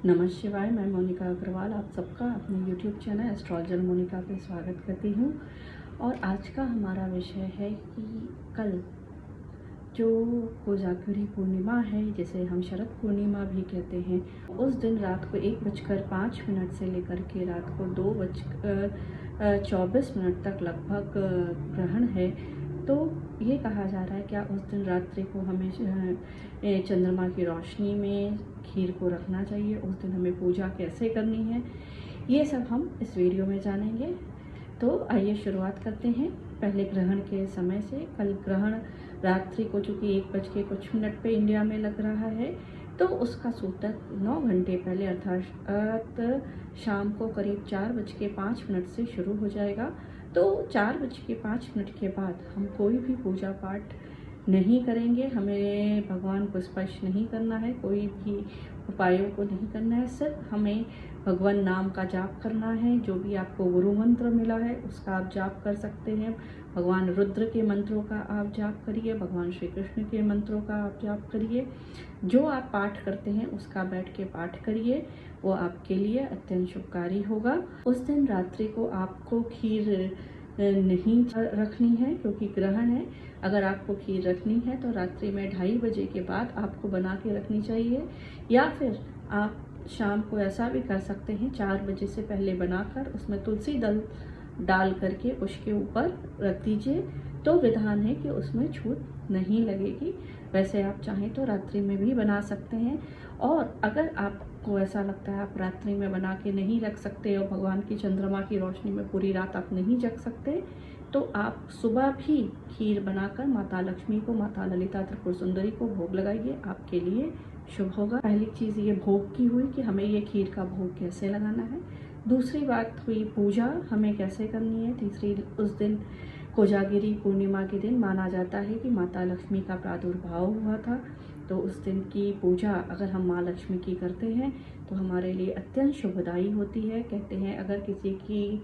नमः शिवाय। मैं मोनिका अग्रवाल आप सबका अपने YouTube चैनल एस्ट्रोलॉजर मोनिका पे स्वागत करती हूँ। और आज का हमारा विषय है कि कल जो कोजागरी पूर्णिमा है, जिसे हम शरद पूर्णिमा भी कहते हैं, उस दिन रात को 1:05 से लेकर के रात को 2:24 तक लगभग ग्रहण है। तो ये कहा जा रहा है क्या उस दिन रात्रि को हमें चंद्रमा की रोशनी में खीर को रखना चाहिए, उस दिन हमें पूजा कैसे करनी है, ये सब हम इस वीडियो में जानेंगे। तो आइए शुरुआत करते हैं पहले ग्रहण के समय से। कल ग्रहण रात्रि को चूँकि 1:00 पे इंडिया में लग रहा है, तो उसका सूतक 9 घंटे पहले अर्थात शाम को करीब 4:05 से शुरू हो जाएगा। तो 4:05 के बाद हम कोई भी पूजा पाठ नहीं करेंगे, हमें भगवान को स्पर्श नहीं करना है, कोई भी उपायों को नहीं करना है, सिर्फ हमें भगवान नाम का जाप करना है। जो भी आपको गुरु मंत्र मिला है उसका आप जाप कर सकते हैं। भगवान रुद्र के मंत्रों का आप जाप करिए, भगवान श्री कृष्ण के मंत्रों का आप जाप करिए। जो आप पाठ करते हैं उसका बैठ के पाठ करिए, वो आपके लिए अत्यंत शुभकारी होगा। उस दिन रात्रि को आपको खीर नहीं रखनी है क्योंकि ग्रहण है। अगर आपको खीर रखनी है तो रात्रि में 2:30 बजे के बाद आपको बना के रखनी चाहिए, या फिर आप शाम को ऐसा भी कर सकते हैं 4 बजे से पहले बनाकर उसमें तुलसी दल डाल करके उसके ऊपर रख दीजिए। तो विधान है कि उसमें छूत नहीं लगेगी। वैसे आप चाहें तो रात्रि में भी बना सकते हैं। और अगर आपको ऐसा लगता है आप रात्रि में बना के नहीं रख सकते और भगवान की चंद्रमा की रोशनी में पूरी रात आप नहीं जग सकते, तो आप सुबह भी खीर बनाकर माता लक्ष्मी को, माता ललिता त्रिपुर सुंदरी को भोग लगाइए, आपके लिए शुभ होगा। पहली चीज़ ये भोग की हुई कि हमें ये खीर का भोग कैसे लगाना है। दूसरी बात हुई पूजा हमें कैसे करनी है। तीसरी, उस दिन कोजागिरी पूर्णिमा के दिन माना जाता है कि माता लक्ष्मी का प्रादुर्भाव हुआ था। तो उस दिन की पूजा अगर हम माँ लक्ष्मी की करते हैं तो हमारे लिए अत्यंत शुभदायी होती है। कहते हैं अगर किसी की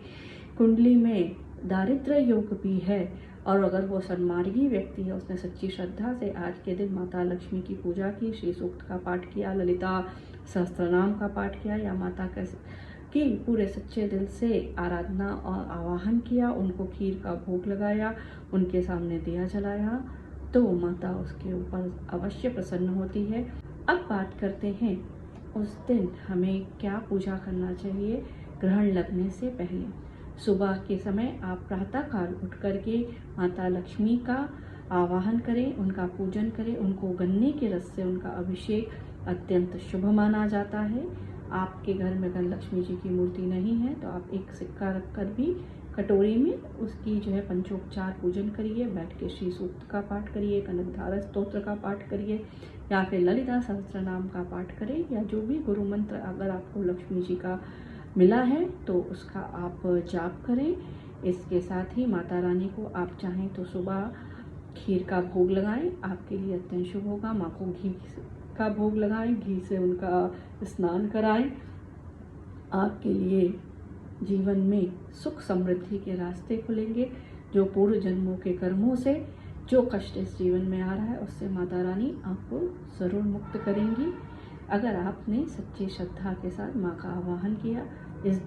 कुंडली में दारिद्र्य योग भी है और अगर वो सन्मार्गी व्यक्ति है, उसने सच्ची श्रद्धा से आज के दिन माता लक्ष्मी की पूजा की, श्री सूक्त का पाठ किया, ललिता सहस्त्रनाम का पाठ किया, या माता की पूरे सच्चे दिल से आराधना और आवाहन किया, उनको खीर का भोग लगाया, उनके सामने दिया जलाया, तो माता उसके ऊपर अवश्य प्रसन्न होती है। अब बात करते हैं उस दिन हमें क्या पूजा करना चाहिए। ग्रहण लगने से पहले सुबह के समय आप प्रातःकाल उठ करके माता लक्ष्मी का आवाहन करें, उनका पूजन करें, उनको गन्ने के रस से उनका अभिषेक अत्यंत शुभ माना जाता है। आपके घर में अगर लक्ष्मी जी की मूर्ति नहीं है तो आप एक सिक्का रखकर भी कटोरी में उसकी जो है पंचोपचार पूजन करिए, बैठ के श्री सूक्त का पाठ करिए, कनकधारा स्तोत्र का पाठ करिए, या फिर ललिता सहस्त्रनाम का पाठ करें, या जो भी गुरु मंत्र अगर आपको लक्ष्मी जी का मिला है तो उसका आप जाप करें। इसके साथ ही माता रानी को आप चाहें तो सुबह खीर का भोग लगाएं, आपके लिए अत्यंत शुभ होगा। माँ को घी का भोग लगाएं, घी से उनका स्नान कराएं, आपके लिए जीवन में सुख समृद्धि के रास्ते खुलेंगे। जो पूर्व जन्मों के कर्मों से जो कष्ट इस जीवन में आ रहा है उससे माता रानी आपको ज़रूर मुक्त करेंगी, अगर आपने सच्ची श्रद्धा के साथ माँ का आवाहन किया। इस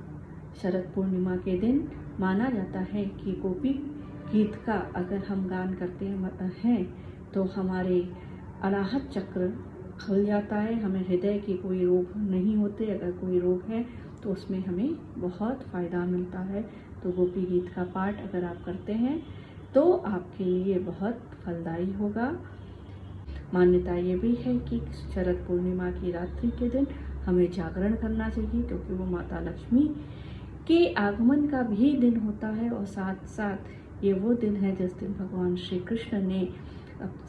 शरद पूर्णिमा के दिन माना जाता है कि गोपी गीत का अगर हम गान करते हैं तो हमारे अनाहत चक्र खुल जाता है, हमें हृदय के कोई रोग नहीं होते। अगर कोई रोग है तो उसमें हमें बहुत फ़ायदा मिलता है। तो गोपी गीत का पाठ अगर आप करते हैं तो आपके लिए बहुत फलदायी होगा। मान्यता ये भी है कि शरद पूर्णिमा की रात्रि के दिन हमें जागरण करना चाहिए, क्योंकि वो माता लक्ष्मी के आगमन का भी दिन होता है। और साथ साथ ये वो दिन है जिस दिन भगवान श्री कृष्ण ने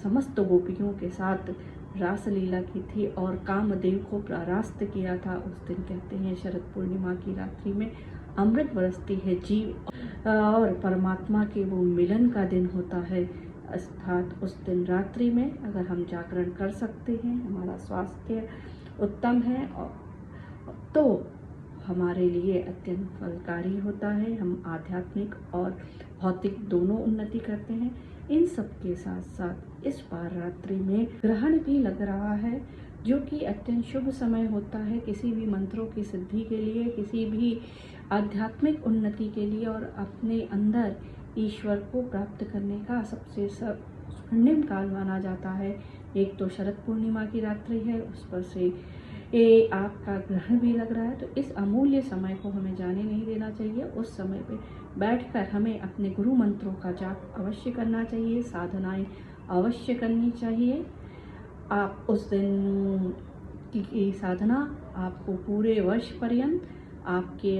समस्त गोपियों के साथ रासलीला की थी और कामदेव को परास्त किया था। उस दिन कहते हैं शरद पूर्णिमा की रात्रि में अमृत बरसती है, जीव और परमात्मा के वो मिलन का दिन होता है। अर्थात उस दिन रात्रि में अगर हम जागरण कर सकते हैं, हमारा स्वास्थ्य उत्तम है तो हमारे लिए अत्यंत फलकारी होता है। हम आध्यात्मिक और भौतिक दोनों उन्नति करते हैं। इन सब के साथ साथ इस बार रात्रि में ग्रहण भी लग रहा है, जो कि अत्यंत शुभ समय होता है किसी भी मंत्रों की सिद्धि के लिए, किसी भी आध्यात्मिक उन्नति के लिए और अपने अंदर ईश्वर को प्राप्त करने का सबसे स्वर्णिम काल माना जाता है। एक तो शरद पूर्णिमा की रात्रि है, उस पर से आपका ग्रहण भी लग रहा है, तो इस अमूल्य समय को हमें जाने नहीं देना चाहिए। उस समय पे बैठकर हमें अपने गुरु मंत्रों का जाप अवश्य करना चाहिए, साधनाएं अवश्य करनी चाहिए। आप उस दिन की साधना आपको पूरे वर्ष पर्यंत आपके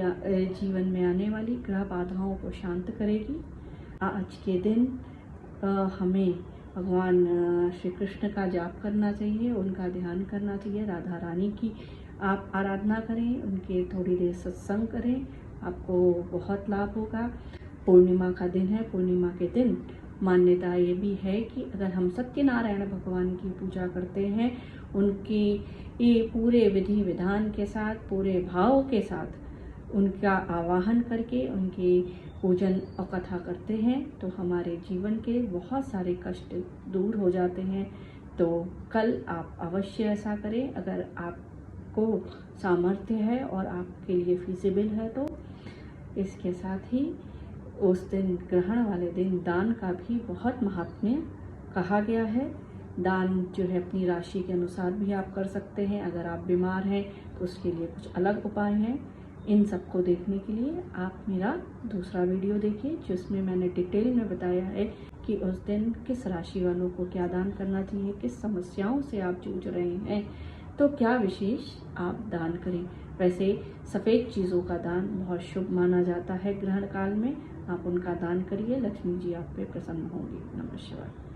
जीवन में आने वाली ग्रह बाधाओं को शांत करेगी। आज के दिन हमें भगवान श्री कृष्ण का जाप करना चाहिए, उनका ध्यान करना चाहिए, राधा रानी की आप आराधना करें, उनके थोड़ी देर सत्संग करें, आपको बहुत लाभ होगा। पूर्णिमा का दिन है, पूर्णिमा के दिन मान्यता ये भी है कि अगर हम सत्यनारायण भगवान की पूजा करते हैं, उनकी ये पूरे विधि विधान के साथ, पूरे भाव के साथ उनका आवाहन करके उनकी पूजन और कथा करते हैं, तो हमारे जीवन के बहुत सारे कष्ट दूर हो जाते हैं। तो कल आप अवश्य ऐसा करें अगर आपको सामर्थ्य है और आपके लिए फीजिबल है तो। इसके साथ ही उस दिन ग्रहण वाले दिन दान का भी बहुत महात्म्य कहा गया है। दान जो है अपनी राशि के अनुसार भी आप कर सकते हैं। अगर आप बीमार हैं तो उसके लिए कुछ अलग उपाय हैं। इन सबको देखने के लिए आप मेरा दूसरा वीडियो देखिए, जिसमें मैंने डिटेल में बताया है कि उस दिन किस राशि वालों को क्या दान करना चाहिए, किस समस्याओं से आप जूझ रहे हैं तो क्या विशेष आप दान करें। वैसे सफ़ेद चीज़ों का दान बहुत शुभ माना जाता है ग्रहण काल में, आप उनका दान करिए, लक्ष्मी जी आप पे प्रसन्न होंगी। नमः शिवाय।